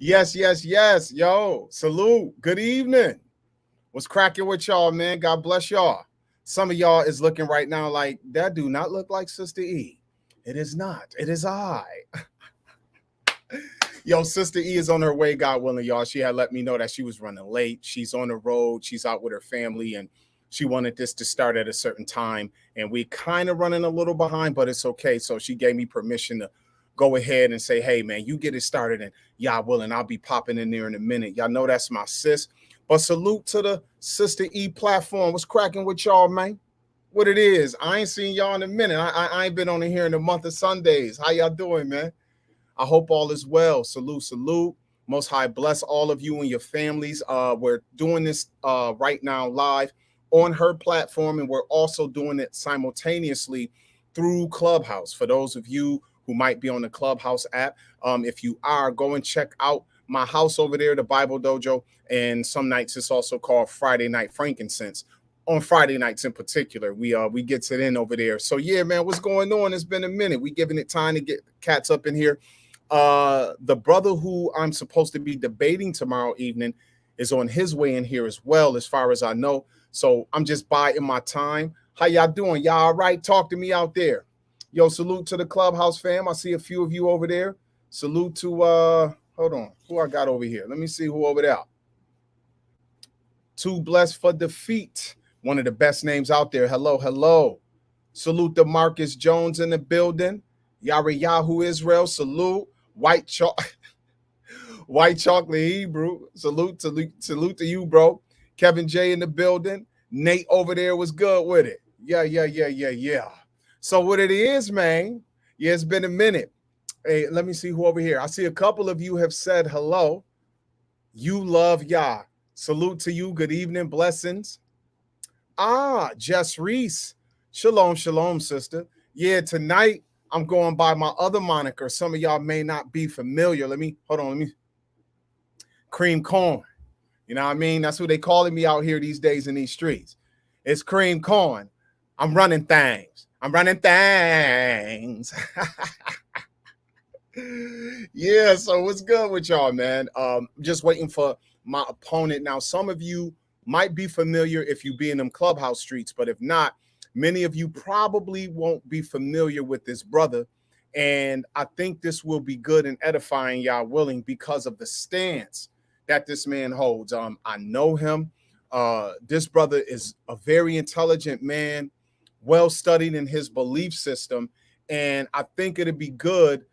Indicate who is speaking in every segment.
Speaker 1: Yes, yes, yes. Yo, salute. Good evening. What's cracking with y'all, man? God bless y'all. Some of y'all is looking right now like that do not look like Sister E. It is not. It is I. Yo, Sister E is on her way, God willing, y'all. She had let me know that she was running late. She's on the road. She's out with her family, and she wanted this to start at a certain time. And we kind of running a little behind, but it's okay. So she gave me permission to go ahead and say, hey, man, you get it started, and y'all willing, I'll be popping in there in a minute. Y'all know that's my sis. But salute to the Sister E platform. What's cracking with y'all, man? What it is? I ain't seen y'all in a minute. I ain't been on here in the month of Sundays. How y'all doing, man? I hope all is well. Salute, salute. Most High bless all of you and your families. We're doing this right now live on her platform, and we're also doing it simultaneously through Clubhouse. For those of you who might be on the Clubhouse app, if you are, go and check out my house over there, the Bible Dojo, and some nights it's also called Friday Night Frankincense. On Friday nights in particular, we gets it in over there. So yeah, man, what's going on? It's been a minute. We giving it time to get cats up in here. The brother who I'm supposed to be debating tomorrow evening is on his way in here as well, as far as I know. So I'm just biding my time. How y'all doing? Y'all all right? Talk to me out there. Yo, salute to the Clubhouse fam. I see a few of you over there. Salute to hold on, who I got over here. Let me see who over there. Too blessed for defeat. One of the best names out there. Hello, hello. Salute to Marcus Jones in the building. Yara Yahoo Israel. Salute. White White chocolate Hebrew. Salute to you, bro. Kevin J in the building. Nate over there was good with it. Yeah. So what it is, man? Yeah, it's been a minute. Hey, let me see who over here. I see a couple of you have said hello. You love Yah. Salute to you. Good evening. Blessings. Jess Reese. Shalom, shalom, sister. Yeah, tonight I'm going by my other moniker. Some of y'all may not be familiar. Let me Cream Corn. You know what I mean? That's who they calling me out here these days in these streets. It's Cream Corn. I'm running things. Yeah, so what's good with y'all, man? Just waiting for my opponent. Now, some of you might be familiar if you be in them clubhouse streets, but if not, many of you probably won't be familiar with this brother. And I think this will be good and edifying, y'all willing, because of the stance that this man holds. I know him. This brother is a very intelligent man, well studied in his belief system. And I think it'd be good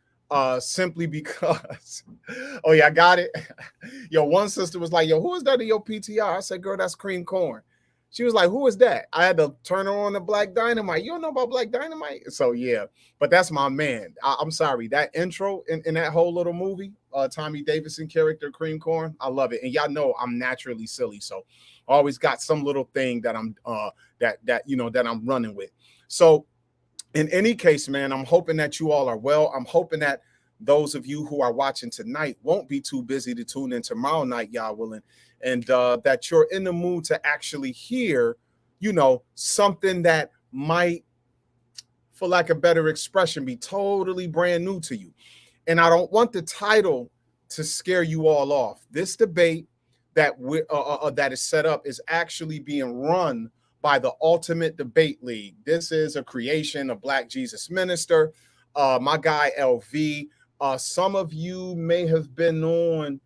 Speaker 1: simply because, oh yeah, I got it. Yo, one sister was like, yo, who is that in your PTR? I said, girl, that's Cream Corn. She was like, who is that? I had to turn her on to Black Dynamite. You don't know about Black Dynamite? So yeah, but that's my man. I'm sorry. That intro in that whole little movie, Tommy Davidson character, Cream Corn, I love it. And y'all know I'm naturally silly. So I always got some little thing that I'm that I'm running with. So in any case, man, I'm hoping that you all are well. I'm hoping that those of you who are watching tonight won't be too busy to tune in tomorrow night, y'all willing, and that you're in the mood to actually hear, something that might, for lack of better expression, be totally brand new to you. And I don't want the title to scare you all off. This debate that is set up is actually being run by the Ultimate Debate League. This is a creation of Black Jesus Minister, my guy LV. Some of you may have been on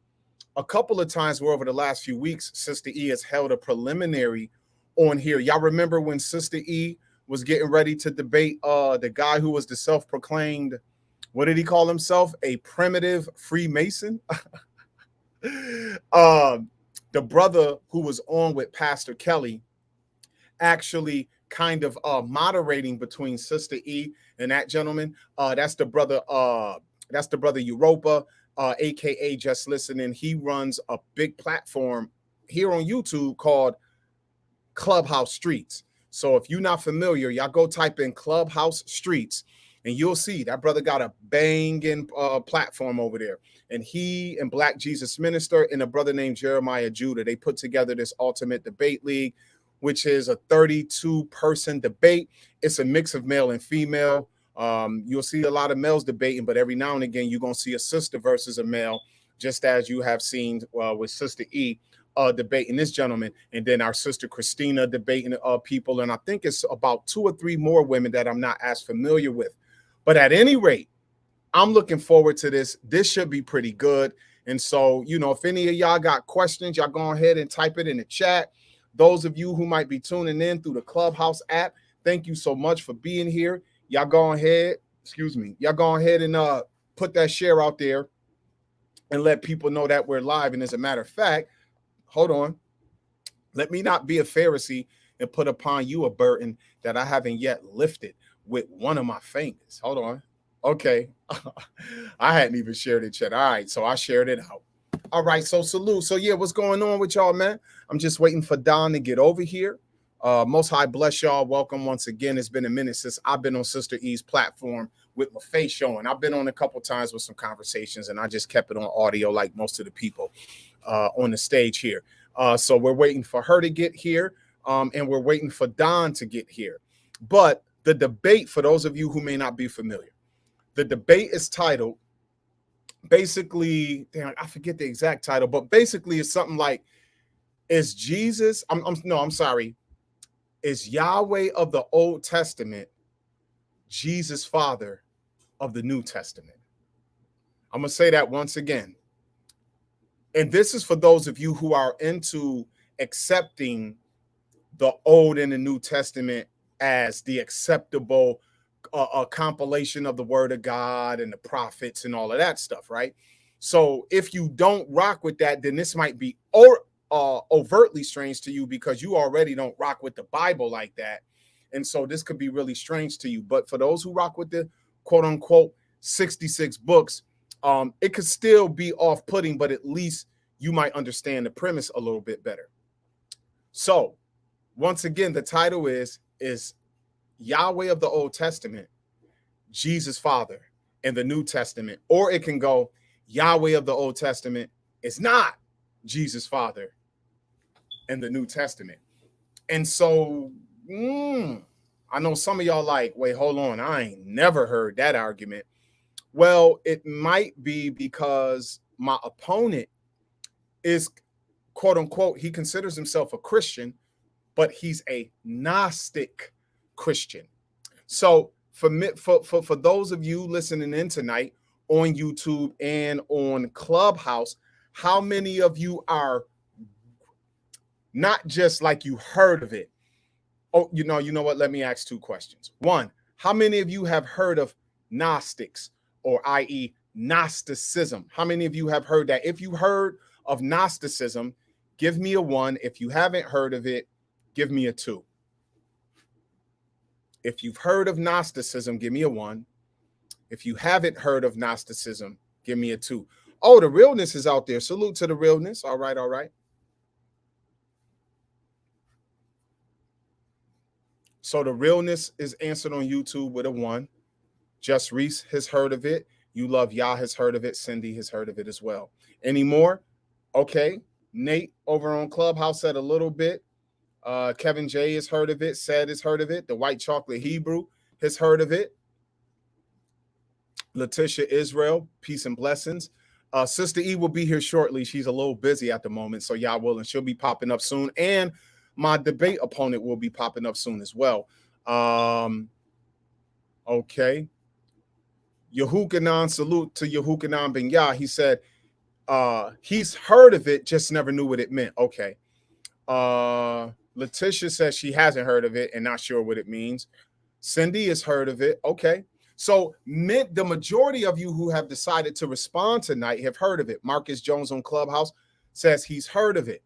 Speaker 1: a couple of times where over the last few weeks, Sister E has held a preliminary on here. Y'all remember when Sister E was getting ready to debate the guy who was the self-proclaimed, what did he call himself? A primitive Freemason? The brother who was on with Pastor Kelly actually kind of moderating between Sister E and that gentleman. That's the brother Europa, aka Just Listening. He runs a big platform here on YouTube called Clubhouse Streets. So if you're not familiar, y'all go type in Clubhouse Streets and you'll see that brother got a banging platform over there. And he and Black Jesus Minister and a brother named Jeremiah Judah, they put together this Ultimate Debate League, which is a 32-person debate. It's a mix of male and female. You'll see a lot of males debating, but every now and again, you're going to see a sister versus a male just as you have seen with Sister E debating this gentleman, and then our sister Christina debating people. And I think it's about 2 or 3 more women that I'm not as familiar with. But at any rate, I'm looking forward to this. This should be pretty good. And so, you know, if any of y'all got questions, y'all go ahead and type it in the chat. Those of you who might be tuning in through the Clubhouse app, thank you so much for being here. Y'all go ahead, y'all go ahead and put that share out there and let people know that we're live. And as a matter of fact, hold on, let me not be a Pharisee and put upon you a burden that I haven't yet lifted with one of my fingers. Hold on. Okay. I hadn't even shared it yet. All right. So I shared it out. All right. So salute. So yeah, what's going on with y'all, man? I'm just waiting for Don to get over here. Most High bless y'all. Welcome once again. It's been a minute since I've been on Sister E's platform with my face showing. I've been on a couple times with some conversations, and I just kept it on audio like most of the people on the stage here. So we're waiting for her to get here, and we're waiting for Don to get here. But the debate, for those of you who may not be familiar, the debate is titled, basically, damn, I forget the exact title, but basically it's something like, is Jesus, I'm sorry, is Yahweh of the Old Testament Jesus Father of the New Testament? I'm going to say that once again. And this is for those of you who are into accepting the Old and the New Testament as the acceptable a compilation of the Word of God and the prophets and all of that stuff, right? So if you don't rock with that, then this might be overtly strange to you because you already don't rock with the Bible like that. And so this could be really strange to you. But for those who rock with the quote unquote 66 books, it could still be off-putting, but at least you might understand the premise a little bit better. So once again, the title is Yahweh of the Old Testament Jesus Father in the New Testament? Or it can go, Yahweh of the Old Testament is not Jesus Father in the New Testament. And so I know some of y'all like, wait, hold on, I ain't never heard that argument. Well, it might be because my opponent is, quote unquote, he considers himself a Christian, but he's a Gnostic Christian. So for those of you listening in tonight on YouTube and on Clubhouse, how many of you are not just like you heard of it? Oh, you know what? Let me ask 2 questions. One, how many of you have heard of Gnostics, or i.e. Gnosticism? How many of you have heard that? If you heard of Gnosticism, give me a 1. If you haven't heard of it, give me a 2. If you've heard of Gnosticism, give me a 1. If you haven't heard of Gnosticism, give me a 2. Oh, the realness is out there. Salute to the realness. All right, all right. So the realness is answered on YouTube with a 1. Just Reese has heard of it. You Love Yah has heard of it. Cindy has heard of it as well. Any more? Okay. Nate over on Clubhouse said a little bit. Kevin J has heard of it. Said has heard of it. The White Chocolate Hebrew has heard of it. Letitia Israel, peace and blessings. Sister E will be here shortly. She's a little busy at the moment, so y'all will, and she'll be popping up soon. And my debate opponent will be popping up soon as well. Okay. Yehukanan, salute to Yehukanan Ben Yah. He said he's heard of it, just never knew what it meant. Okay. Letitia says she hasn't heard of it and not sure what it means. Cindy has heard of it. Okay. So the majority of you who have decided to respond tonight have heard of it. Marcus Jones on Clubhouse says he's heard of it.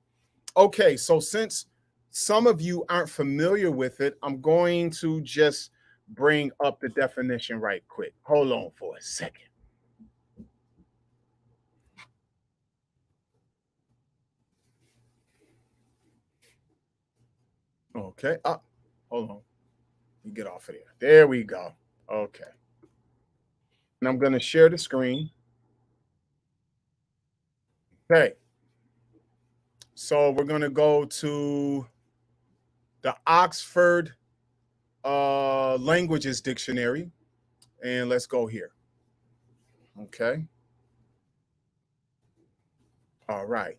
Speaker 1: Okay. So since some of you aren't familiar with it, I'm going to just bring up the definition right quick. Hold on for a second. Okay. Hold on. Let me get off of there. There we go. Okay. And I'm going to share the screen. Okay. So we're going to go to the Oxford Languages Dictionary. And let's go here. Okay. All right.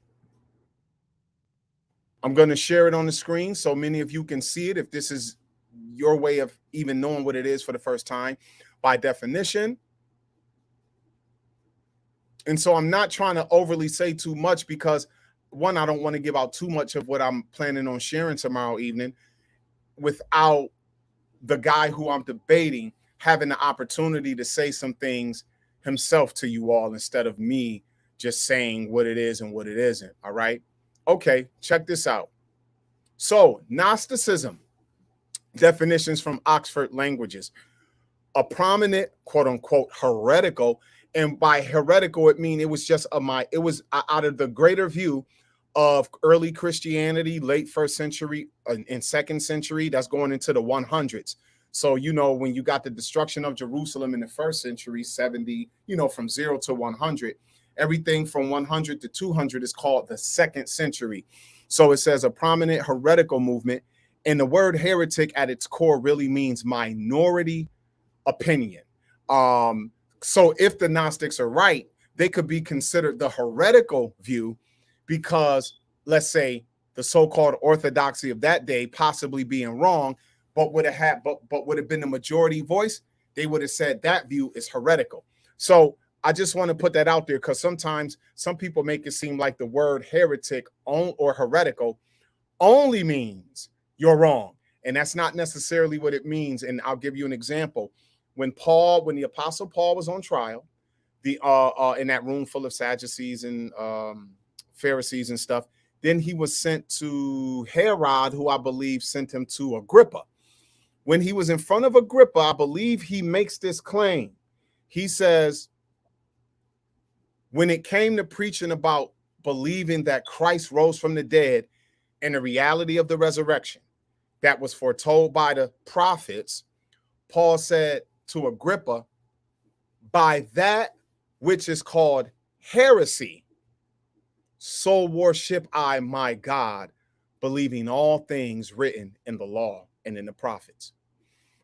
Speaker 1: I'm going to share it on the screen so many of you can see it if this is your way of even knowing what it is for the first time. By definition, and so I'm not trying to overly say too much because, one, I don't want to give out too much of what I'm planning on sharing tomorrow evening without the guy who I'm debating having the opportunity to say some things himself to you all instead of me just saying what it is and what it isn't. All right. Okay. Check this out. So, Gnosticism, definitions from Oxford Languages: a prominent, quote unquote, heretical. And by heretical, it means it was just it was out of the greater view of early Christianity, late first century and second century, that's going into the 100s. So, when you got the destruction of Jerusalem in the first century, 70, from 0 to 100, everything from 100 to 200 is called the second century. So it says a prominent heretical movement. And the word heretic at its core really means minority opinion. So if the Gnostics are right, they could be considered the heretical view because, let's say, the so-called orthodoxy of that day possibly being wrong, but would have been the majority voice, they would have said that view is heretical. So I just want to put that out there because sometimes some people make it seem like the word heretic or heretical only means you're wrong. And that's not necessarily what it means. And I'll give you an example. When the Apostle Paul was on trial, in that room full of Sadducees and Pharisees and stuff, then he was sent to Herod, who I believe sent him to Agrippa. When he was in front of Agrippa, I believe he makes this claim. He says, when it came to preaching about believing that Christ rose from the dead and the reality of the resurrection that was foretold by the prophets, Paul said to Agrippa, by that which is called heresy, so worship I my God, believing all things written in the law and in the prophets.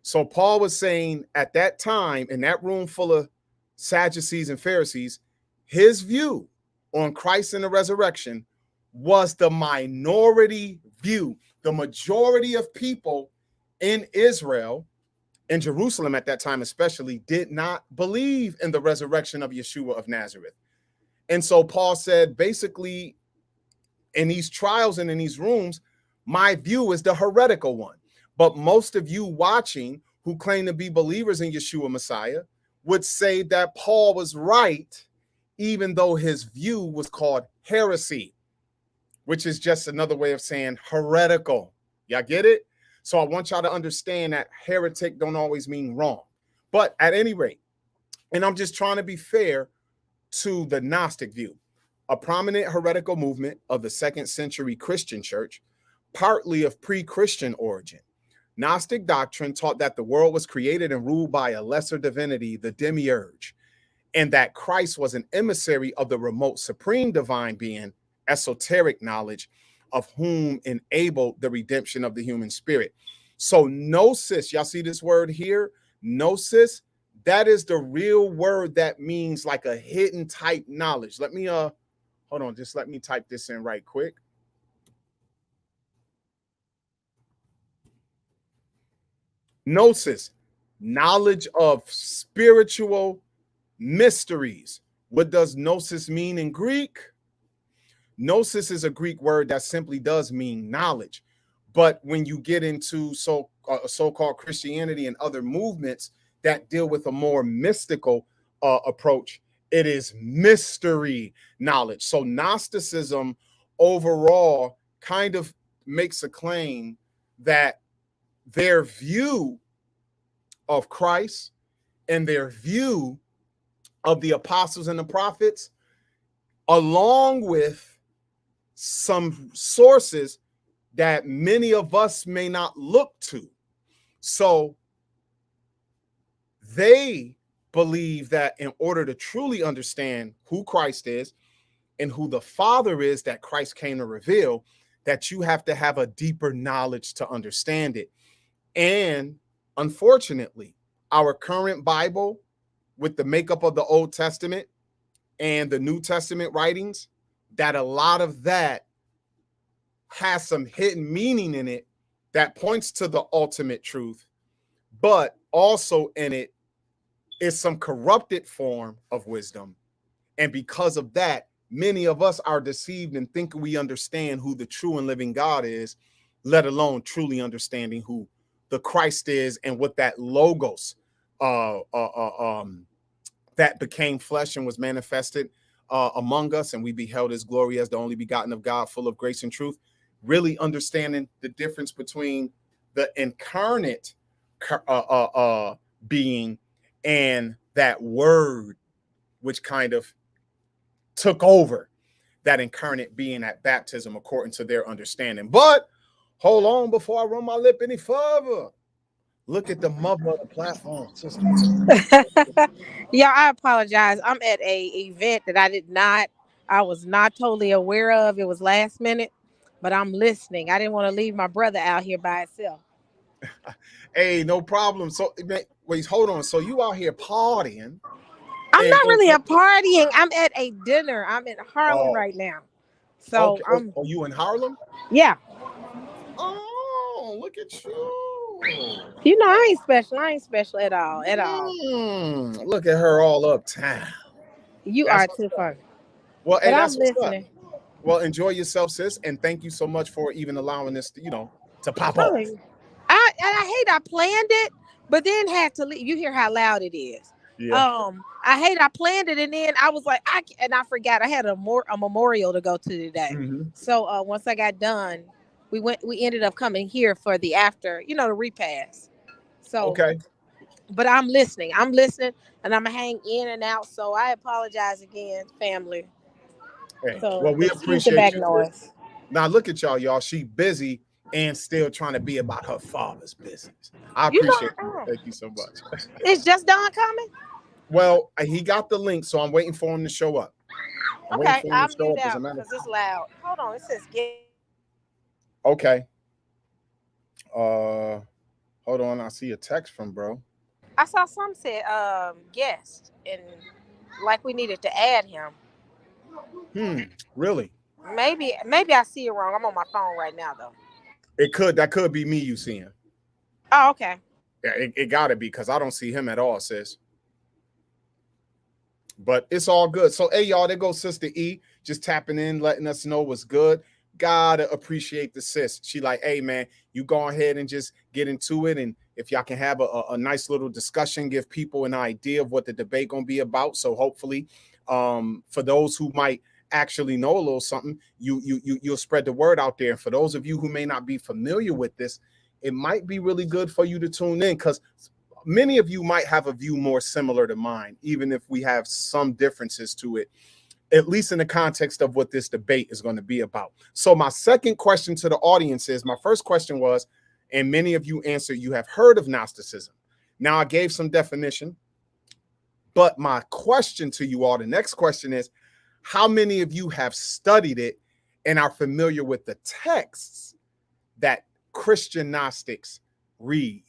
Speaker 1: So Paul was saying at that time, in that room full of Sadducees and Pharisees, his view on Christ and the resurrection was the minority view. The majority of people in Israel, in Jerusalem at that time especially, did not believe in the resurrection of Yeshua of Nazareth. And so Paul said, basically, in these trials and in these rooms, my view is the heretical one. But most of you watching who claim to be believers in Yeshua Messiah would say that Paul was right, even though his view was called heresy, which is just another way of saying heretical. Y'all get it? So I want y'all to understand that heretic don't always mean wrong. But at any rate, and I'm just trying to be fair to the Gnostic view, a prominent heretical movement of the second century Christian church, partly of pre-Christian origin. Gnostic doctrine taught that the world was created and ruled by a lesser divinity, the demiurge, and that Christ was an emissary of the remote supreme divine being, esoteric knowledge of whom enabled the redemption of the human spirit. So gnosis, y'all see this word here? Gnosis, that is the real word that means like a hidden type knowledge. Let me, hold on, just let me type this in right quick. Gnosis, knowledge of spiritual mysteries. What does gnosis mean in Greek? Gnosis is a Greek word that simply does mean knowledge. But when you get into so-called Christianity and other movements that deal with a more mystical approach, it is mystery knowledge. So Gnosticism overall kind of makes a claim that their view of Christ and their view of the apostles and the prophets, along with some sources that many of us may not look to. So they believe that in order to truly understand who Christ is and who the Father is that Christ came to reveal, that you have to have a deeper knowledge to understand it. And unfortunately, our current Bible, with the makeup of the Old Testament and the New Testament writings, that a lot of that has some hidden meaning in it that points to the ultimate truth, but also in it is some corrupted form of wisdom. And because of that, many of us are deceived and think we understand who the true and living God is, let alone truly understanding who the Christ is and what that logos that became flesh and was manifested among us, and we beheld his glory as the only begotten of God, full of grace and truth. Really understanding the difference between the incarnate being and that word, which kind of took over that incarnate being at baptism, according to their understanding. But hold on, before I run my lip any further, look at the mother of the platform, sister.
Speaker 2: Yeah, I apologize. I'm at a event that I was not totally aware of. It was last minute, but I'm listening. I didn't want to leave my brother out here by himself.
Speaker 1: Hey, no problem. So wait, hold on. So you out here partying
Speaker 2: I'm
Speaker 1: and
Speaker 2: not really a partying. I'm at a dinner. I'm in Harlem
Speaker 1: oh,
Speaker 2: right now. So
Speaker 1: okay.
Speaker 2: I'm
Speaker 1: Are you in Harlem?
Speaker 2: yeah.
Speaker 1: Oh, look at you.
Speaker 2: You know, I ain't special. I ain't special at all. At all.
Speaker 1: Look at her all uptown.
Speaker 2: You
Speaker 1: That's
Speaker 2: are
Speaker 1: what's
Speaker 2: too
Speaker 1: up.
Speaker 2: funny.
Speaker 1: Well, hey,
Speaker 2: But
Speaker 1: that's
Speaker 2: I'm
Speaker 1: what's up.
Speaker 2: listening.
Speaker 1: Well, enjoy yourself, sis, and thank you so much for even allowing this, to pop
Speaker 2: Oh,
Speaker 1: off.
Speaker 2: I hate I planned it, but then had to leave. You hear how loud it is.
Speaker 1: Yeah.
Speaker 2: I hate I planned it, and then I was like, I forgot I had a memorial to go to today.
Speaker 1: Hmm.
Speaker 2: So once I got done, we ended up coming here for the after, the repast. So,
Speaker 1: Okay.
Speaker 2: but I'm listening, and I'm gonna hang in and out. So I apologize again, family.
Speaker 1: Hey,
Speaker 2: So
Speaker 1: well, we
Speaker 2: excuse the
Speaker 1: appreciate
Speaker 2: back
Speaker 1: you, sis.
Speaker 2: noise.
Speaker 1: Now look at y'all, y'all. She busy and still trying to be about her father's business. I
Speaker 2: You
Speaker 1: appreciate
Speaker 2: know,
Speaker 1: you. Thank you so much.
Speaker 2: it's just Don coming.
Speaker 1: Well, he got the link, so I'm waiting for him to show up. I'm waiting
Speaker 2: Okay,
Speaker 1: for him to
Speaker 2: I'll
Speaker 1: show
Speaker 2: mute
Speaker 1: up. As a
Speaker 2: out
Speaker 1: matter of
Speaker 2: because it's loud. Hold on, it says get.
Speaker 1: okay. Uh, hold on. I see a text from bro.
Speaker 2: I saw some said guest and like we needed to add him.
Speaker 1: Really?
Speaker 2: Maybe I see it wrong. I'm on my phone right now though.
Speaker 1: That could be me you seeing.
Speaker 2: Oh, okay.
Speaker 1: Yeah, it gotta be because I don't see him at all, sis. But it's all good. So, hey, y'all, there goes Sister E, just tapping in, letting us know what's good. Gotta appreciate the sis. She like, hey, man, you go ahead and just get into it. And if y'all can have a nice little discussion, give people an idea of what the debate gonna be about. So hopefully, for those who might actually know a little something, you'll spread the word out there. And for those of you who may not be familiar with this, it might be really good for you to tune in because many of you might have a view more similar to mine, even if we have some differences to it, at least in the context of what this debate is going to be about. So my second question to the audience is, my first question was, and many of you answered, you have heard of Gnosticism. Now I gave some definition, but my question to you all, the next question is, how many of you have studied it and are familiar with the texts that Christian Gnostics read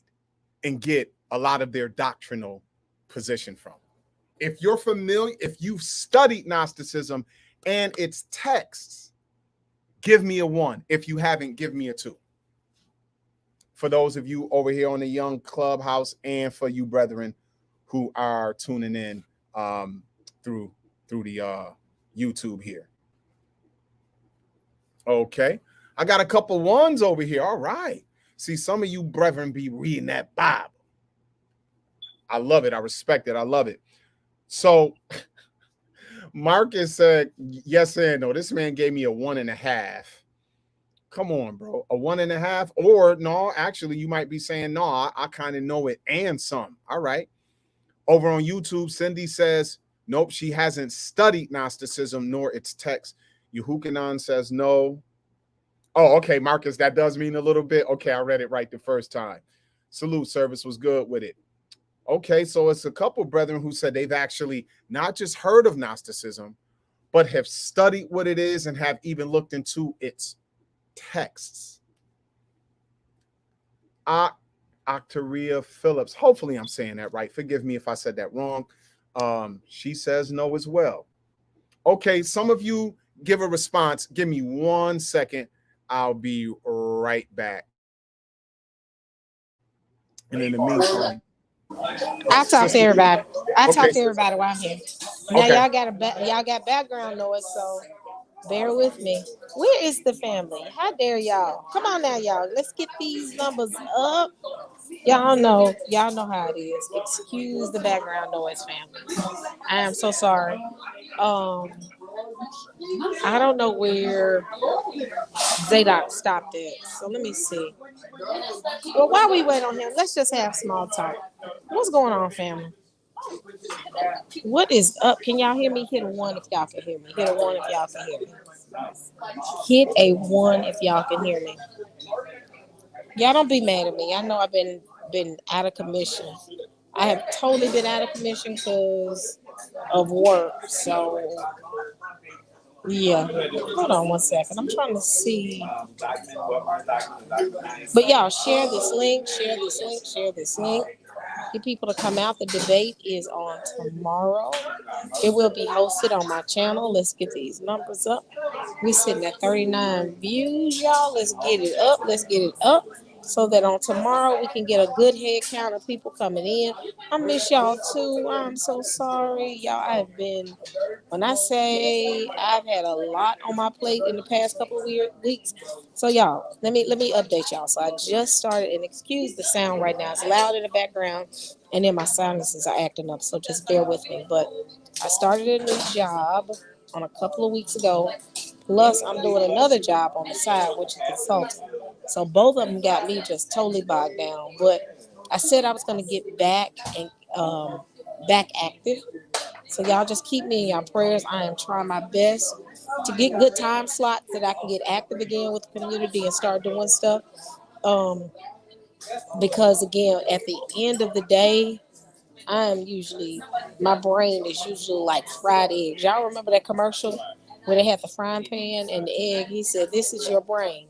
Speaker 1: and get a lot of their doctrinal position from? If you're familiar, if you've studied Gnosticism and its texts, give me a 1. If you haven't, give me a 2. For those of you over here on the Young Clubhouse, and for you brethren who are tuning in through the YouTube here. Okay, I got a couple ones over here. All right. See, some of you brethren be reading that Bible. I love it. I respect it. I love it. So Marcus said, yes and no. This man gave me a 1.5. Come on, bro. A 1.5. Or no, actually, you might be saying, no, I kind of know it and some. All right. Over on YouTube, Cindy says, nope, she hasn't studied Gnosticism nor its text. Yehukanan says no. Oh, okay, Marcus, that does mean a little bit. Okay, I read it right the first time. Salute, service was good with it. Okay, so it's a couple brethren who said they've actually not just heard of Gnosticism, but have studied what it is and have even looked into its texts. Octaria Phillips, hopefully I'm saying that right. Forgive me if I said that wrong. She says no as well. Okay, some of you give a response. Give me 1 second. I'll be right back. And in the meantime,
Speaker 2: I talk to everybody. I talk to
Speaker 1: okay,
Speaker 2: everybody while I'm here. Now
Speaker 1: okay.
Speaker 2: y'all got background noise, so bear with me. Where is the family? How dare y'all? Come on now, y'all. Let's get these numbers up. Y'all know how it is. Excuse the background noise, family. I am so sorry. I don't know where ZAYDOK stopped at. So let me see. Well, while we wait on him, let's just have small talk. What's going on, family? What is up? Can y'all hear me? Hit a one if y'all can hear me. Hit a one if y'all can hear me. Hit a one if y'all can hear me. Y'all don't be mad at me. I know I've been out of commission. I have totally been out of commission because of work. So yeah. Hold on 1 second. I'm trying to see. But y'all share this link, share this link, share this link. Get people to come out. The debate is on tomorrow. It will be hosted on my channel. Let's get these numbers up. We're sitting at 39 views, y'all. Let's get it up. Let's get it up so that on tomorrow we can get a good head count of people coming in. I miss y'all too. I'm so sorry. Y'all, I've been, when I say I've had a lot on my plate in the past couple of weeks. So y'all, let me update y'all. So I just started, and excuse the sound right now. It's loud in the background, and then my sinuses are acting up. So just bear with me. But I started a new job on a couple of weeks ago. Plus, I'm doing another job on the side, which is consulting. So both of them got me just totally bogged down. But I said I was going to get back and back active. So y'all just keep me in your prayers. I am trying my best to get good time slots that I can get active again with the community and start doing stuff. Um, because again, at the end of the day, my brain is usually like fried eggs. Y'all remember that commercial where they had the frying pan and the egg? He said, "This is your brain,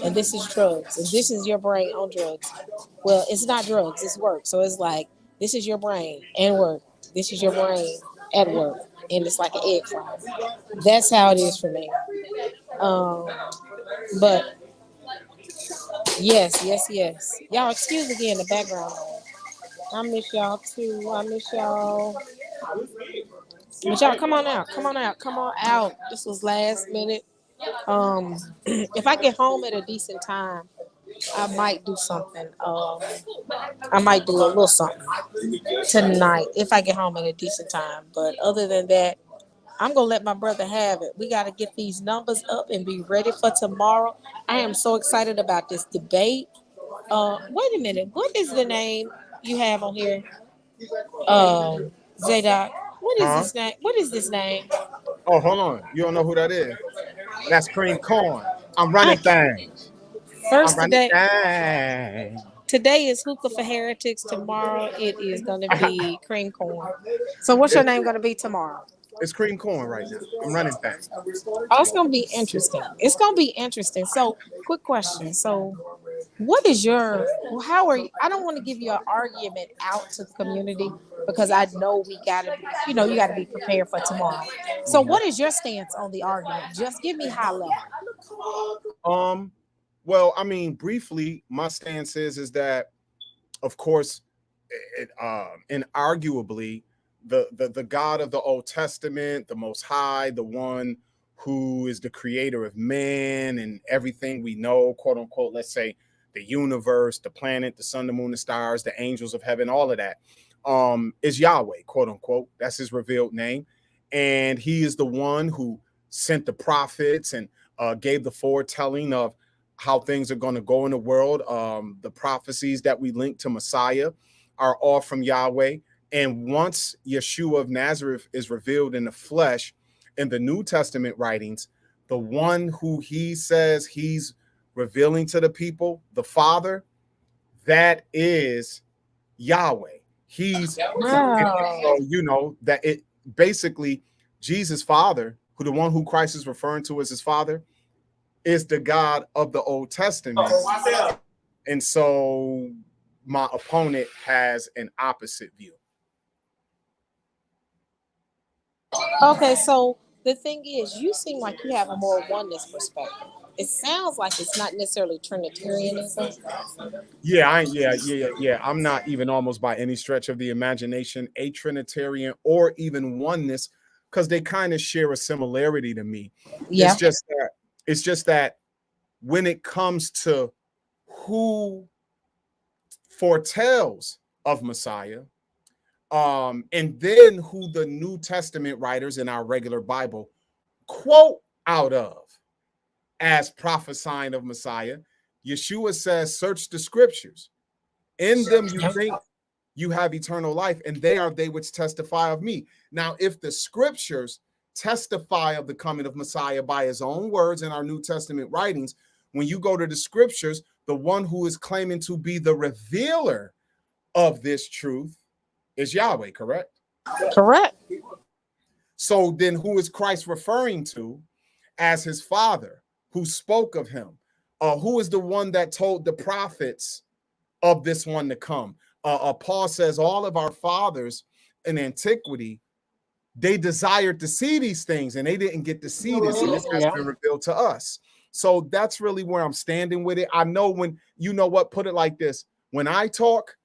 Speaker 2: and this is drugs, and this is your brain on drugs." Well, it's not drugs, it's work. So it's like, this is your brain and work. This is your brain at work. And it's like an egg fryer. That's how it is for me. Um, but yes. Y'all, excuse again the background noise. I miss y'all too. I miss y'all. But y'all, come on out. Come on out. Come on out. This was last minute. If I get home at a decent time, I might do something. I might do a little something tonight if I get home at a decent time. But other than that, I'm gonna let my brother have it. We gotta get these numbers up and be ready for tomorrow. I am so excited about this debate. Wait a minute. What is the name you have on here? ZAYDOK. What is
Speaker 1: Huh?
Speaker 2: this name? What is this name?
Speaker 1: Oh, hold on. You don't know who that is? That's Cream Corn. I'm
Speaker 2: I,
Speaker 1: running things. I'm
Speaker 2: first
Speaker 1: running
Speaker 2: today.
Speaker 1: things.
Speaker 2: Today is Hookah for Heretics. Tomorrow it is gonna be Cream Corn. So what's your name gonna be tomorrow?
Speaker 1: It's Cream Corn right now. I'm running things.
Speaker 2: Oh, it's gonna be interesting. It's gonna be interesting. So, quick question. So, what is your? How are you? I don't want to give you an argument out to the community because I know we gotta, you gotta be prepared for tomorrow. So,
Speaker 1: Mhm.
Speaker 2: what is your stance on the argument? Just give me high level.
Speaker 1: Um, well, I mean, briefly, my stance is that, of course, inarguably, the God of the Old Testament, the Most High, the one who is the creator of man and everything we know, quote unquote, let's say the universe, the planet, the sun, the moon, the stars, the angels of heaven, all of that, is Yahweh, quote unquote. That's his revealed name. And he is the one who sent the prophets and gave the foretelling of how things are going to go in the world. The prophecies that we link to Messiah are all from Yahweh. And once Yeshua of Nazareth is revealed in the flesh in the New Testament writings, the one who he says he's revealing to the people, the Father, that is Yahweh. He's
Speaker 2: Wow.
Speaker 1: so that it basically Jesus' Father, who the one who Christ is referring to as his Father, is the God of the Old Testament. And so my opponent has an opposite view.
Speaker 2: Okay, so The thing is, you seem like you have a more oneness perspective. It sounds like it's not necessarily Trinitarianism.
Speaker 1: Yeah. I'm not even almost by any stretch of the imagination a Trinitarian or even oneness, because they kind of share a similarity to me.
Speaker 2: Yeah.
Speaker 1: It's just that when it comes to who foretells of Messiah, and then who the New Testament writers in our regular Bible quote out of as prophesying of Messiah, Yeshua says, search the scriptures. In them you think you have eternal life, and they are they which testify of me. Now, if the scriptures testify of the coming of Messiah by his own words in our New Testament writings, when you go to the scriptures, the one who is claiming to be the revealer of this truth is Yahweh, correct?
Speaker 2: Correct.
Speaker 1: So then who is Christ referring to as his father, who spoke of him? Who is the one that told the prophets of this one to come? Paul says all of our fathers in antiquity, they desired to see these things and they didn't get to see this, and this has been revealed to us. So that's really where I'm standing with it. I know when, you know what, put it like this. When I talk,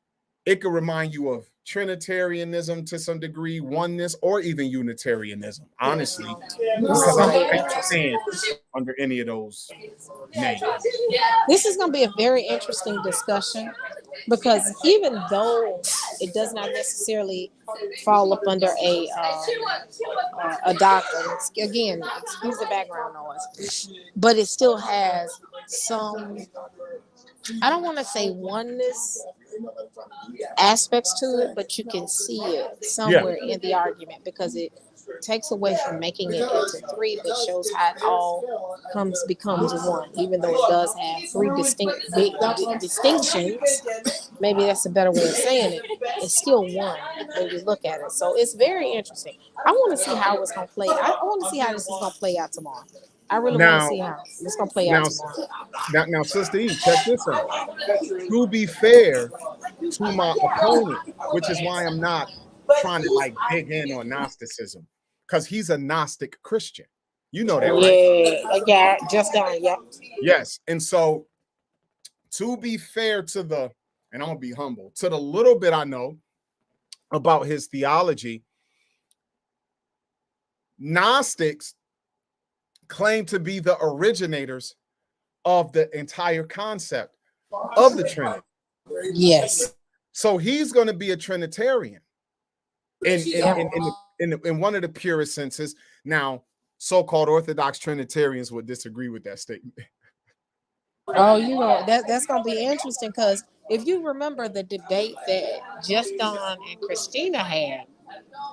Speaker 1: it could remind you of Trinitarianism to some degree, oneness, or even Unitarianism, honestly, because I can't stand under any of those names.
Speaker 2: This is going to be a very interesting discussion, because even though it does not necessarily fall up under a doctrine, again, excuse the background noise, but it still has some, I don't want to say oneness aspects to it, but you can see it somewhere in the argument, because it takes away from making it into three, but shows how it all becomes one, even though it does have three distinct distinctions. Maybe that's a better way of saying it. It's still one when you look at it. So it's very interesting. I want to see how it's going to play. I want to see how this is going to play out tomorrow. I really want to see how it's going to play out tomorrow.
Speaker 1: Now, Sister E, check this out. To be fair to my opponent, which is why I'm not trying to like dig in on Gnosticism, because he's a Gnostic Christian. You know that, right?
Speaker 2: Yeah, Just Don, yeah.
Speaker 1: Yes. And so to be fair to the, and I'm going to be humble, to the little bit I know about his theology, Gnostics claim to be the originators of the entire concept of the Trinity.
Speaker 2: Yes.
Speaker 1: So he's going to be a Trinitarian in one of the purest senses. Now, so-called Orthodox Trinitarians would disagree with that statement.
Speaker 2: Oh, you know, that's going to be interesting, because if you remember the debate that Just Don and Christina had,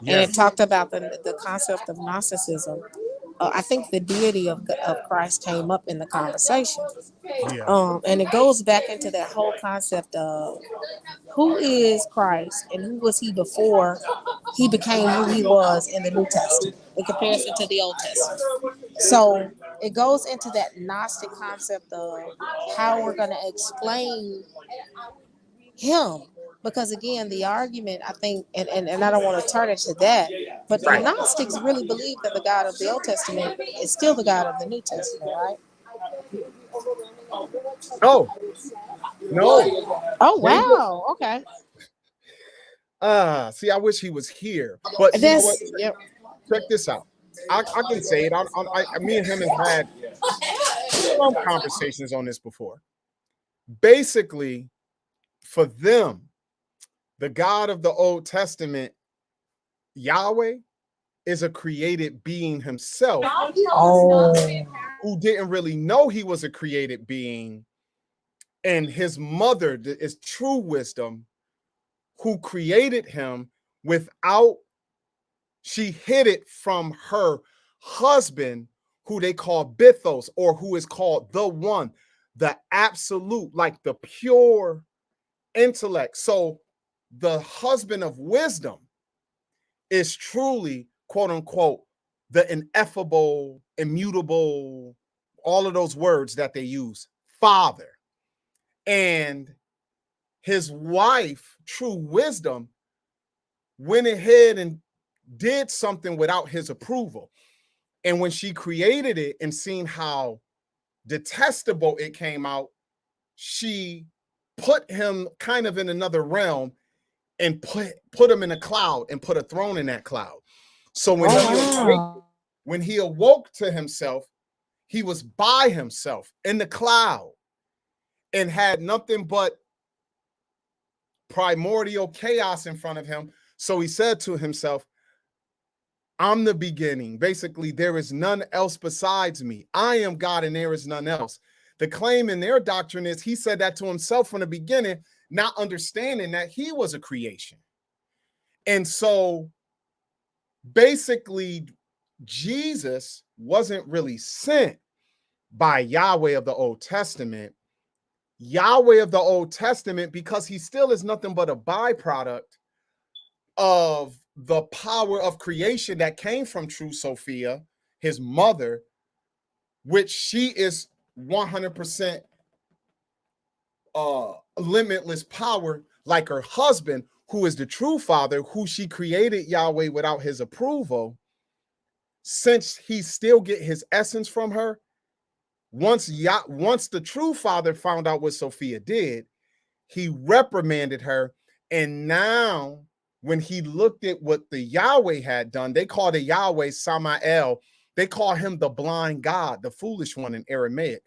Speaker 2: and it talked about the concept of Gnosticism, I think the deity of Christ came up in the conversation. And it goes back into that whole concept of who is Christ and who was he before he became who he was in the New Testament in comparison to the Old Testament. So it goes into that Gnostic concept of how we're going to explain him. Because again, the argument, I think, and I don't want to turn it to that, but the Gnostics really believe that the God of the Old Testament is still the God of the New Testament, right?
Speaker 1: No.
Speaker 2: Oh, wow. Okay.
Speaker 1: See, I wish he was here. But you know what? Check this out. I can say it. Me and him have had some conversations on this before. Basically, for them, the God of the Old Testament, Yahweh, is a created being himself, who didn't really know he was a created being, and his mother is true wisdom, who created him without, she hid it from her husband, who they call Bithos, or who is called the one, the absolute, like the pure intellect. So the husband of wisdom is truly, quote unquote, the ineffable, immutable, all of those words that they use, Father. And his wife, true wisdom, went ahead and did something without his approval. And when she created it and seen how detestable it came out, she put him kind of in another realm and put him in a cloud and put a throne in that cloud. So when he awoke to himself, he was by himself in the cloud and had nothing but primordial chaos in front of him. So he said to himself, I'm the beginning. Basically, there is none else besides me. I am God and there is none else. The claim in their doctrine is he said that to himself from the beginning, not understanding that he was a creation. And so basically, Jesus wasn't really sent by Yahweh of the Old Testament. Yahweh of the Old Testament, because he still is nothing but a byproduct of the power of creation that came from True Sophia, his mother, which she is 100% limitless power, like her husband, who is the true father, who she created Yahweh without his approval. Since he still get his essence from her, once the true father found out what Sophia did, he reprimanded her. And now when he looked at what the Yahweh had done, they call the Yahweh Samael. They call him the blind God, the foolish one in Aramaic.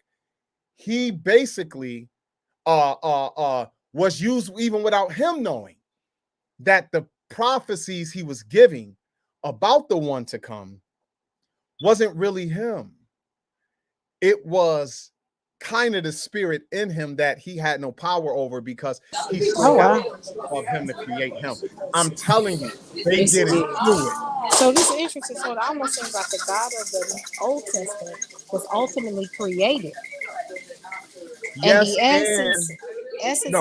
Speaker 1: He basically was used even without him knowing that the prophecies he was giving about the one to come wasn't really him. It was kind of the spirit in him that he had no power over, because he still of him to create him. I'm telling you, they get into it.
Speaker 2: So this is interesting. So it almost seems like the God of the Old Testament was ultimately created.
Speaker 1: Yes,
Speaker 2: and the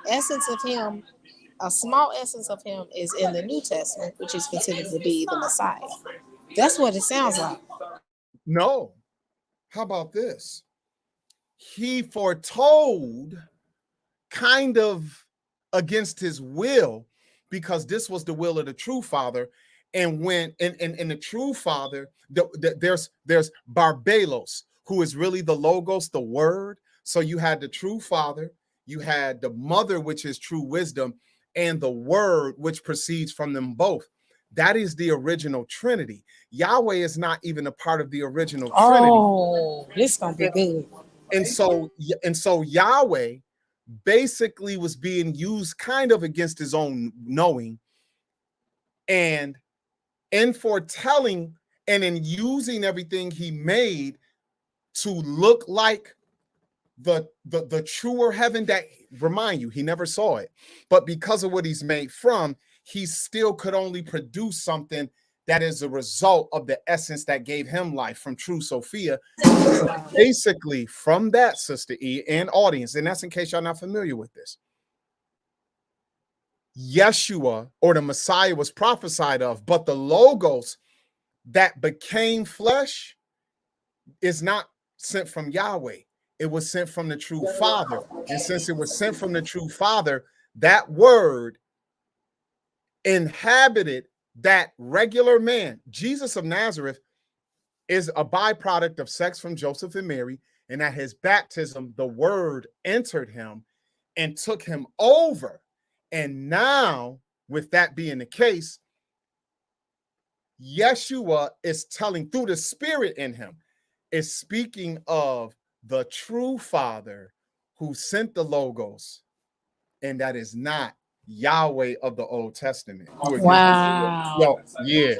Speaker 2: essence of him, a small essence of him is in the New Testament, which is considered to be the Messiah. That's what it sounds like.
Speaker 1: No. How about this? He foretold kind of against his will, because this was the will of the true father. And when in the true father, there's Barbalos, who is really the logos, the word. So you had the true father, you had the mother, which is true wisdom, and the word, which proceeds from them both. That is the original Trinity. Yahweh is not even a part of the original Trinity.
Speaker 2: Oh, this is gonna be good.
Speaker 1: And so Yahweh basically was being used kind of against his own knowing, and in foretelling and in using everything he made to look like the truer heaven that, remind you, he never saw it, but because of what he's made from, he still could only produce something that is a result of the essence that gave him life from True Sophia. Basically, from that, Sister E and audience, and that's in case y'all not familiar with this, Yeshua, or the Messiah, was prophesied of, but the Logos that became flesh is not sent from Yahweh. It was sent from the true Father. And since it was sent from the true Father, that word inhabited that regular man. Jesus of Nazareth is a byproduct of sex from Joseph and Mary, and at his baptism, the word entered him and took him over. And now, with that being the case, Yeshua is telling through the spirit in him, is speaking of the true Father who sent the Logos, and that is not Yahweh of the Old Testament.
Speaker 2: Wow.
Speaker 1: Yeah.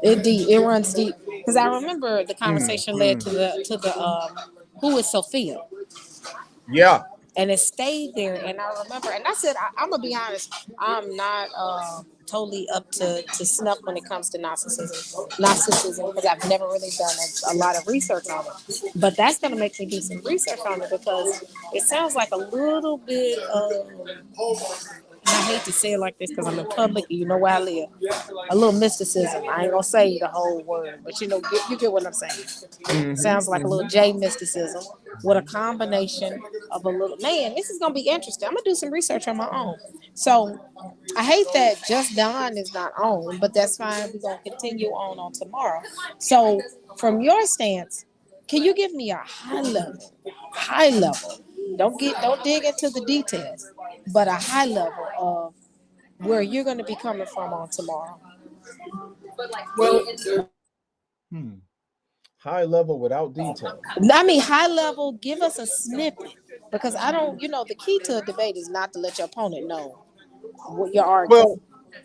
Speaker 2: It runs deep, because I remember the conversation led to the who is Sophia.
Speaker 1: Yeah.
Speaker 2: And it stayed there, and I remember, and I said, I'm gonna be honest, I'm not totally up to snuff when it comes to Gnosticism, because I've never really done a lot of research on it. But that's gonna make me do some research on it, because it sounds like a little bit of, and I hate to say it like this because I'm in public and you know where I live, a little mysticism. I ain't gonna say the whole word, but you get what I'm saying. Sounds like a little J mysticism with a combination of a little man. This is gonna be interesting. I'm gonna do some research on my own. So I hate that Just Don is not on, but that's fine. We're gonna continue on tomorrow. So from your stance, can you give me a high level? Don't dig into the details, but a high level of where you're gonna be coming from on tomorrow.
Speaker 1: Well, high level without detail.
Speaker 2: I mean, high level, give us a snippet because I don't, the key to a debate is not to let your opponent know what you're
Speaker 1: Well,
Speaker 2: arguing.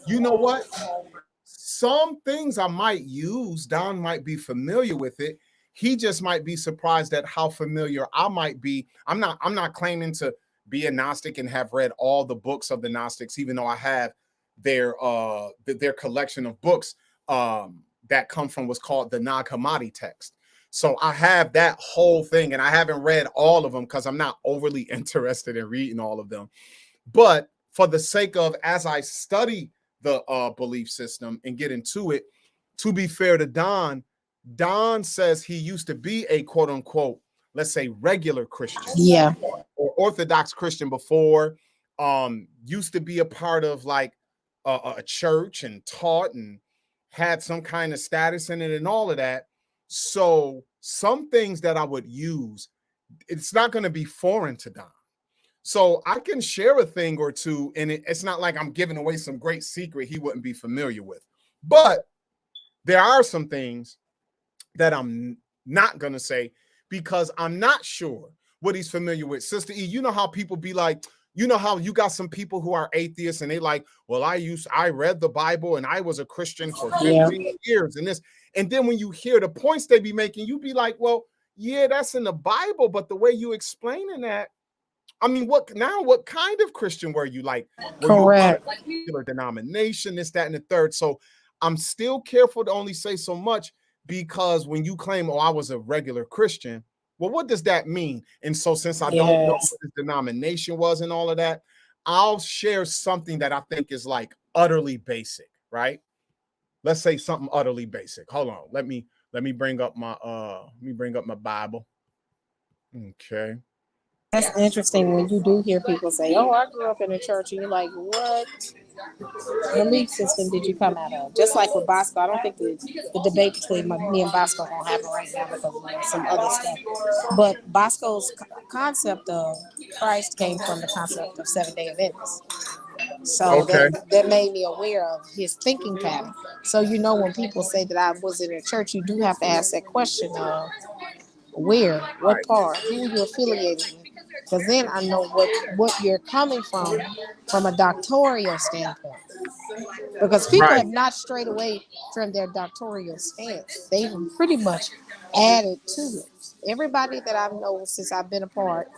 Speaker 1: you know what? Some things I might use, Don might be familiar with it. He just might be surprised at how familiar I might be. I'm not claiming to be a Gnostic and have read all the books of the Gnostics, even though I have their collection of books that come from what's called the Nag Hammadi text. So I have that whole thing, and I haven't read all of them because I'm not overly interested in reading all of them. But for the sake of, as I study the belief system and get into it, to be fair to Don, Don says he used to be a quote unquote, let's say, regular Christian,
Speaker 2: Yeah.
Speaker 1: or Orthodox Christian before, used to be a part of like a church and taught and had some kind of status in it and all of that. So some things that I would use, it's not going to be foreign to Don. So I can share a thing or two, and it's not like I'm giving away some great secret he wouldn't be familiar with. But there are some things that I'm not going to say because I'm not sure what he's familiar with. Sister E, you know how people be like, you know how you got some people who are atheists and they like, well, I read the Bible and I was a Christian for 15 years and this. And then when you hear the points they be making, you be like, well, yeah, that's in the Bible, but the way you explaining that, I mean, what kind of Christian were you? Like, were you a part of a particular denomination, this, that, and the third? So I'm still careful to only say so much because when you claim, oh, I was a regular Christian, well, what does that mean? And so since I don't know what the denomination was and all of that, I'll share something that I think is like utterly basic, right? Let's say something utterly basic. Hold on. Let me bring up my Bible. Okay.
Speaker 2: That's interesting when you do hear people say, "Oh, I grew up in a church," and you're like, "What belief system did you come out of?" Just like with Bosco, I don't think the debate between me and Bosco gonna happen right now because of some other stuff. But Bosco's concept of Christ came from the concept of Seventh-day Adventists. So that made me aware of his thinking pattern. So when people say that I was in a church, you do have to ask that question of where, what part, who you're affiliated with. Because then I know what you're coming from a doctorial standpoint. Because people have not strayed away from their doctorial stance. They've pretty much added to it. Everybody that I've known since I've been a part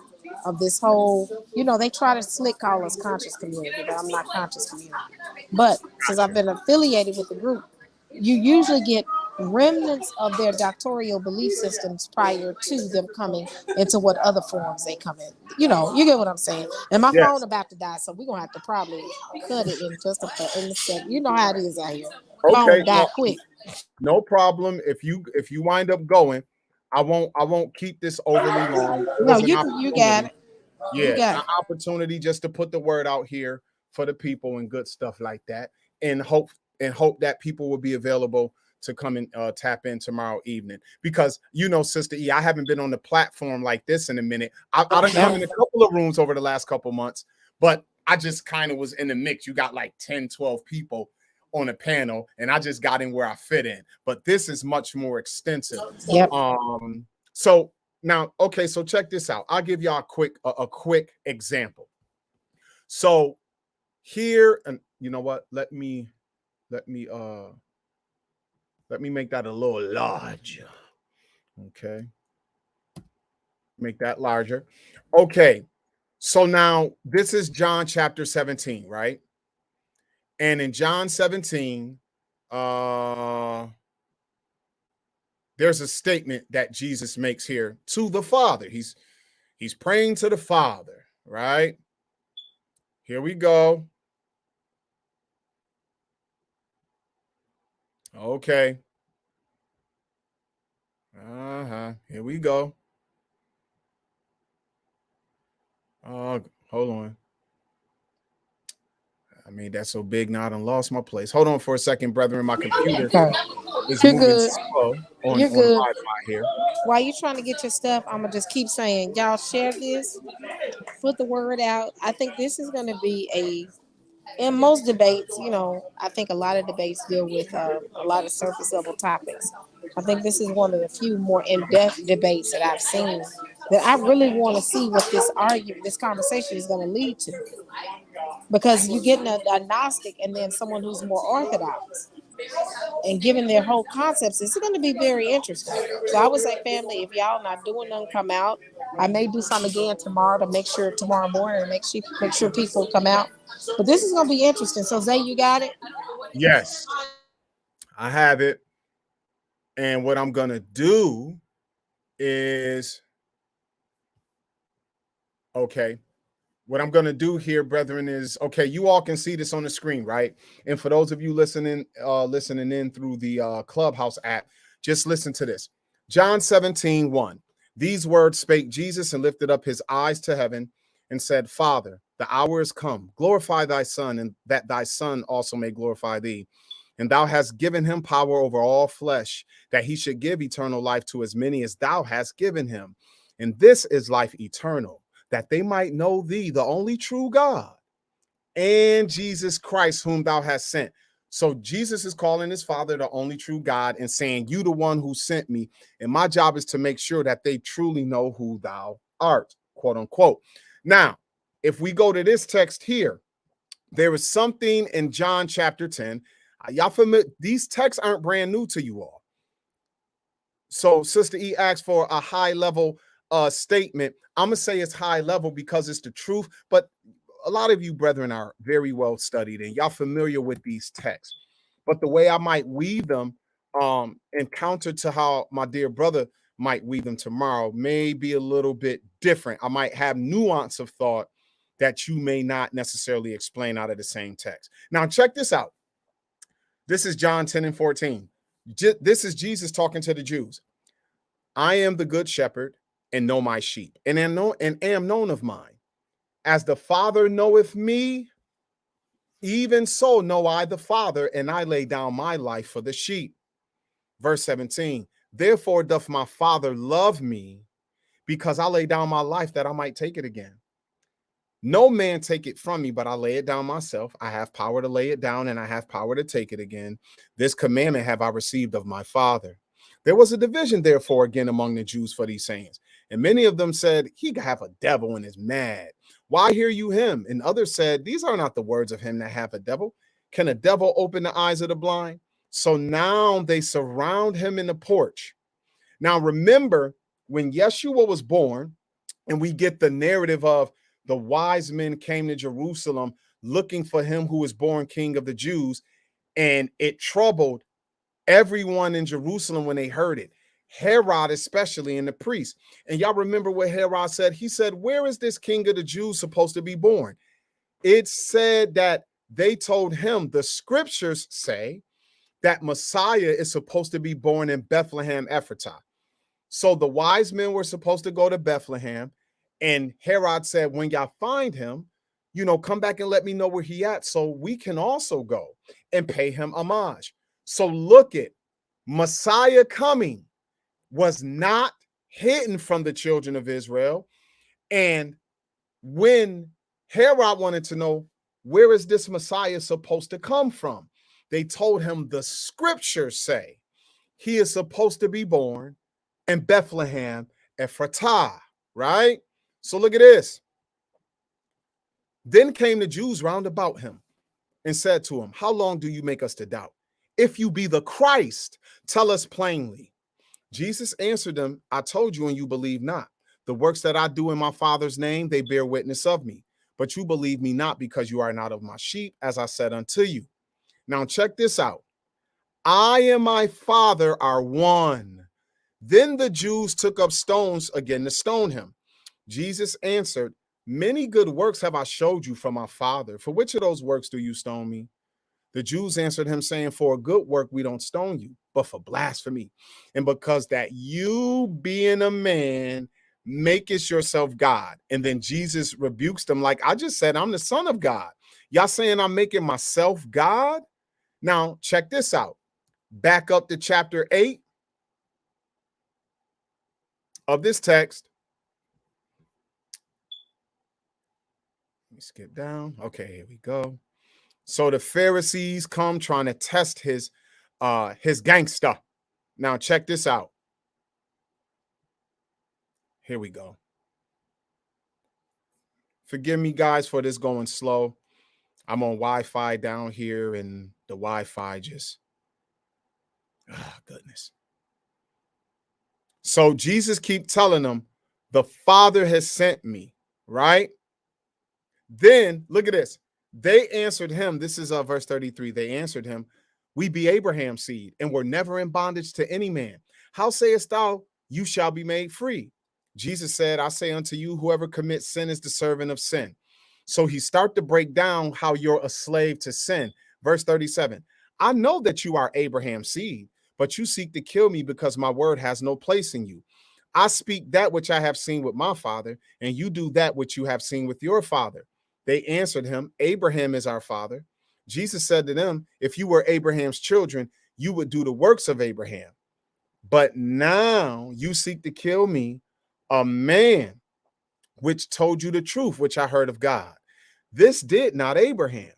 Speaker 2: of this whole, they try to slick call us conscious community, but I'm not conscious community. But since I've been affiliated with the group, you usually get remnants of their doctorial belief systems prior to them coming into what other forms they come in. You get what I'm saying. And my phone about to die, so we're gonna have to probably cut it in just in a second. You know how it is out here. Phone die quick.
Speaker 1: No problem. If you wind up going, I won't keep this overly long.
Speaker 2: No, you got it.
Speaker 1: Yeah, an opportunity just to put the word out here for the people and good stuff like that, and hope that people will be available to come and tap in tomorrow evening. Because Sister E, I haven't been on the platform like this in a minute. I've come in a couple of rooms over the last couple months, but I just kind of was in the mix. You got like 10, 12 people on a panel, and I just got in where I fit in. But this is much more extensive. So now, okay, so check this out. I'll give y'all a quick example. So here, and you know what? Let me make that a little larger. Okay. Make that larger. Okay. So now this is John chapter 17, right? And in John 17, there's a statement that Jesus makes here to the Father. He's praying to the Father, right? Here we go. Okay. Here we go. Hold on. I mean, that's so big now I done lost my place. Hold on for a second, brethren. My computer
Speaker 2: Okay.
Speaker 1: is
Speaker 2: You're
Speaker 1: moving
Speaker 2: good.
Speaker 1: slow on
Speaker 2: You're good.
Speaker 1: Wi-Fi here.
Speaker 2: While you trying to get your stuff, I'm gonna just keep saying, y'all share this, put the word out. I think this is gonna be in most debates, I think a lot of debates deal with a lot of surface level topics. I think this is one of the few more in depth debates that I've seen that I really want to see what this conversation is going to lead to. Because you're getting a Gnostic and then someone who's more orthodox and giving their whole concepts. It's going to be very interesting. So I would say, family, if y'all not doing none, come out. I may do some again tomorrow to make sure tomorrow morning to make sure people come out. But this is going to be interesting. So Zay, you got it?
Speaker 1: Yes, I have it. And what I'm gonna do is okay. What I'm going to do here, brethren, is okay. You all can see this on the screen, right? And for those of you listening in through the Clubhouse app, just listen to this. John 17:1. These words spake Jesus and lifted up his eyes to heaven and said, Father, the hour is come. Glorify thy Son, and that thy Son also may glorify thee. And thou hast given him power over all flesh, that he should give eternal life to as many as thou hast given him. And this is life eternal, that they might know thee, the only true God, and Jesus Christ, whom thou hast sent. So Jesus is calling his Father the only true God and saying, you the one who sent me. And my job is to make sure that they truly know who thou art, quote unquote. Now, if we go to this text here, there is something in John chapter 10. Y'all familiar? These texts aren't brand new to you all. So Sister E asked for a high level statement. I'm going to say it's high level because it's the truth. But a lot of you brethren are very well studied and y'all familiar with these texts. But the way I might weave them and counter to how my dear brother might weave them tomorrow may be a little bit different. I might have nuance of thought that you may not necessarily explain out of the same text. Now, check this out. This is John 10:14. This is Jesus talking to the Jews. I am the good shepherd and know my sheep and am known of mine. As the Father knoweth me, even so know I the Father, and I lay down my life for the sheep. Verse 17, therefore doth my Father love me, because I lay down my life that I might take it again. No man take it from me, but I lay it down myself. I have power to lay it down, and I have power to take it again. This commandment have I received of my Father. There was a division, therefore, again among the Jews for these sayings. And many of them said, he have a devil and is mad. Why hear you him? And others said, these are not the words of him that have a devil. Can a devil open the eyes of the blind? So now they surround him in the porch. Now remember, when Yeshua was born, and we get the narrative of the wise men came to Jerusalem looking for him who was born King of the Jews, and it troubled everyone in Jerusalem when they heard it. Herod especially, and the priests. And y'all remember what Herod said? He said, where is this King of the Jews supposed to be born? It said that they told him the scriptures say that Messiah is supposed to be born in Bethlehem, Ephratah. So the wise men were supposed to go to Bethlehem. And Herod said, when y'all find him, come back and let me know where he at so we can also go and pay him homage. So look at Messiah coming was not hidden from the children of Israel. And when Herod wanted to know, where is this Messiah supposed to come from? They told him the scriptures say he is supposed to be born in Bethlehem, Ephratah, right? So look at this. Then came the Jews round about him and said to him, how long do you make us to doubt? If you be the Christ, tell us plainly. Jesus answered them, I told you and you believe not. The works that I do in my Father's name, they bear witness of me. But you believe me not because you are not of my sheep, as I said unto you. Now check this out. I and my Father are one. Then the Jews took up stones again to stone him. Jesus answered, many good works have I showed you from my Father. For which of those works do you stone me? The Jews answered him, saying, for a good work we don't stone you, but for blasphemy. And because that you, being a man, makest yourself God. And then Jesus rebukes them like, I just said I'm the son of God. Y'all saying I'm making myself God? Now, check this out. Back up to chapter 8 of this text. Let me skip down. Okay, here we go. So the Pharisees come trying to test his gangster. Now, check this out. Here we go. Forgive me, guys, for this going slow. I'm on Wi-Fi down here, and the Wi-Fi just, goodness. So Jesus keep telling them, the Father has sent me, right? Then look at this. They answered him. This is verse 33. They answered him, we be Abraham's seed, and were never in bondage to any man. How sayest thou, you shall be made free? Jesus said, I say unto you, whoever commits sin is the servant of sin. So he start to break down how you're a slave to sin. Verse 37, I know that you are Abraham's seed, but you seek to kill me because my word has no place in you. I speak that which I have seen with my father, and you do that which you have seen with your father. They answered him, Abraham is our father. Jesus said to them, if you were Abraham's children, you would do the works of Abraham. But now you seek to kill me, a man which told you the truth, which I heard of God. This did not Abraham.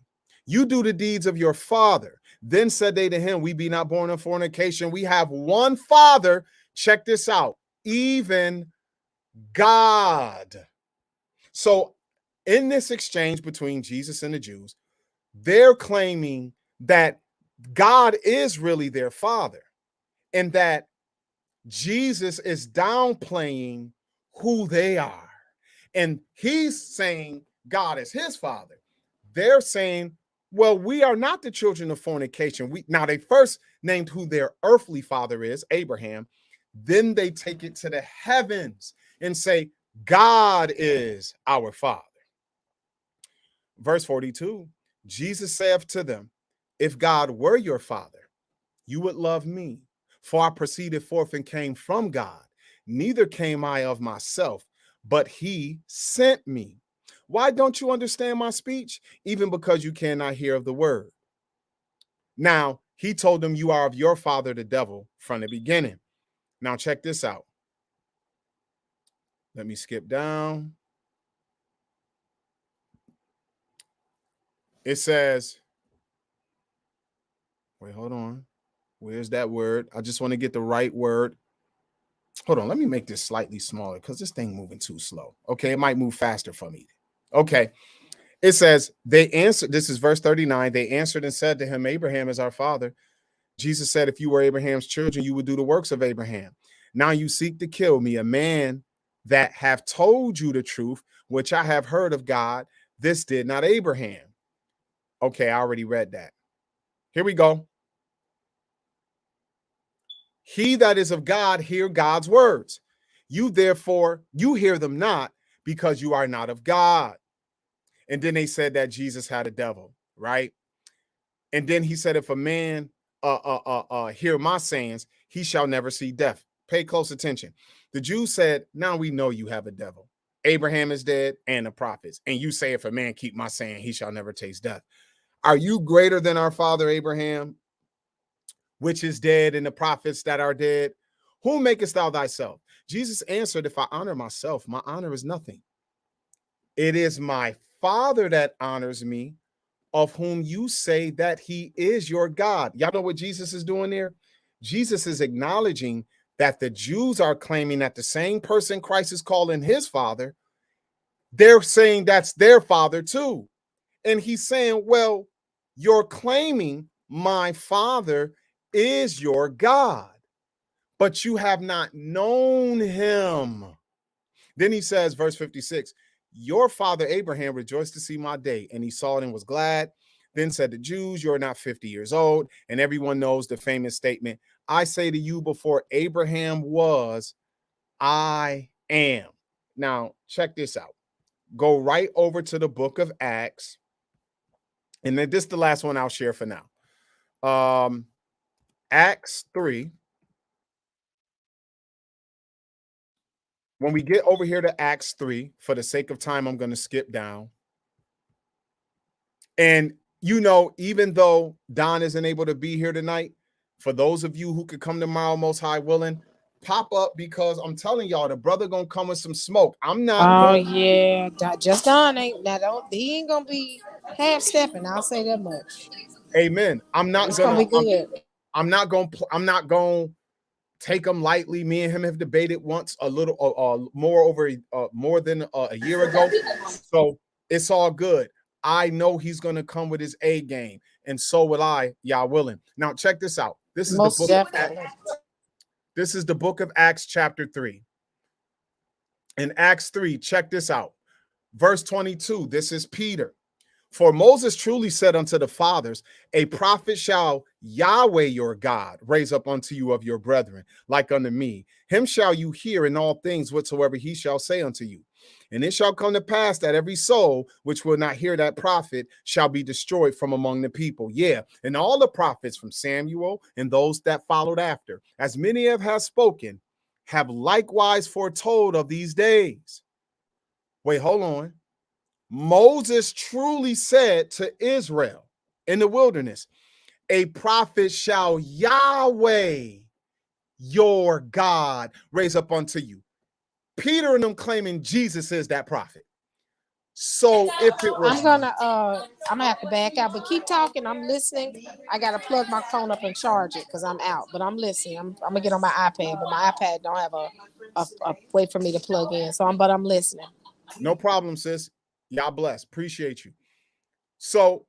Speaker 1: You do the deeds of your father. Then said they to him, we be not born of fornication. We have one father. Check this out. Even God. So in this exchange between Jesus and the Jews, they're claiming that God is really their father and that Jesus is downplaying who they are. And he's saying God is his father. They're saying, well, we are not the children of fornication. Now they first named who their earthly father is, Abraham. Then they take it to the heavens and say, God is our father. Verse 42, Jesus saith to them, if God were your father, you would love me, for I proceeded forth and came from God. Neither came I of myself, but he sent me. Why don't you understand my speech? Even because you cannot hear of the word. Now, he told them, you are of your father, the devil, from the beginning. Now, check this out. Let me skip down. It says, wait, hold on. Where's that word? I just want to get the right word. Hold on. Let me make this slightly smaller because this thing moving too slow. Okay. It might move faster for me. Okay. It says, they answered, this is verse 39. They answered and said to him, Abraham is our father. Jesus said, if you were Abraham's children, you would do the works of Abraham. Now you seek to kill me, a man that have told you the truth, which I have heard of God. This did not Abraham. Okay, I already read that. Here we go. He that is of God, hear God's words. You therefore, you hear them not, because you are not of God. And then they said that Jesus had a devil, right? And then he said, if a man hear my sayings, he shall never see death. Pay close attention. The Jews said, now we know you have a devil. Abraham is dead and the prophets. And you say, if a man keep my saying, he shall never taste death. Are you greater than our father Abraham, which is dead, and the prophets that are dead? Whom makest thou thyself? Jesus answered, if I honor myself, my honor is nothing. It is my Father that honors me, of whom you say that he is your God. Y'all know what Jesus is doing there? Jesus is acknowledging that the Jews are claiming that the same person Christ is calling his father, they're saying that's their father too. And he's saying, well, you're claiming my father is your God, but you have not known him. Then he says, verse 56, your father Abraham rejoiced to see my day, and he saw it and was glad. Then said the Jews, you're not 50 years old. And everyone knows the famous statement, I say to you, before Abraham was, I am. Now, check this out. Go right over to the book of Acts. And then this is the last one I'll share for now. Acts 3. when we get over here to Acts 3, for the sake of time, I'm going to skip down. And, you know, even though Don isn't able to be here tonight, for those of you who could come tomorrow, most high willing, pop up, because I'm telling y'all, the brother going to come with some smoke. I'm not going.
Speaker 2: Yeah. Just Don ain't, he ain't going to be half stepping. I'll say that much.
Speaker 1: Amen. I'm not going to
Speaker 2: be good.
Speaker 1: I'm not going to take him lightly. Me and him have debated once a little more over more than a year ago. So it's all good. I know he's going to come with his A game, and so will I, y'all willing. Now check this out. This is
Speaker 2: Most
Speaker 1: the book
Speaker 2: definitely.
Speaker 1: of Acts. This is the book of Acts chapter 3. In Acts 3, check this out. Verse 22, this is Peter. For Moses truly said unto the fathers, a prophet shall Yahweh your God raise up unto you of your brethren, like unto me. Him shall you hear in all things whatsoever he shall say unto you. And it shall come to pass that every soul which will not hear that prophet shall be destroyed from among the people. Yeah, and all the prophets from Samuel and those that followed after, as many have spoken, have likewise foretold of these days. Wait, hold on. Moses truly said to Israel in the wilderness, a prophet shall Yahweh your God raise up unto you. Peter and them claiming Jesus is that prophet. So if it was,
Speaker 2: I'm gonna have to back out, but keep talking. I'm listening. I gotta plug my phone up and charge it because I'm out, but I'm listening. I'm gonna get on my iPad, but my iPad don't have a way for me to plug in. So I'm listening.
Speaker 1: No problem, sis. Y'all bless. Appreciate you. So